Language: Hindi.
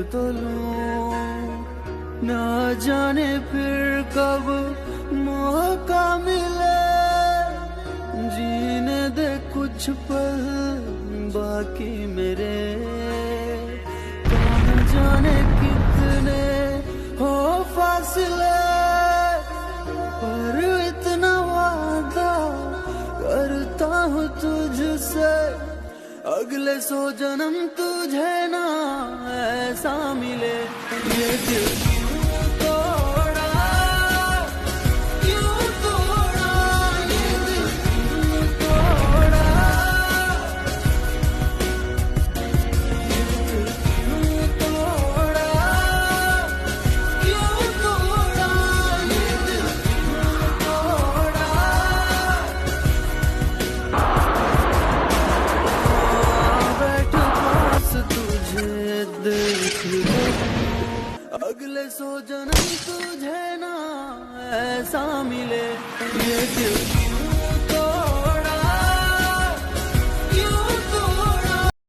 तो लूं, ना जाने फिर कब मौका मिले, जीने दे कुछ पल बाकी मेरे, कौन जाने कितने हो फासले, पर इतना वादा करता हूँ तुझसे, अगले 100 जन्म तुझे ना ऐसा मिले। ये दिल क्यों तोड़ा, क्यों तोड़ा, ये दिल क्यों तोड़ा, ये दिल क्यों तोड़ा, क्यों तोड़ा, ये दिल क्यों तोड़ा। बैठ पास तुझे देख ले, अगले 100 जन्म तुझे ना ऐसा मिले। ये दिल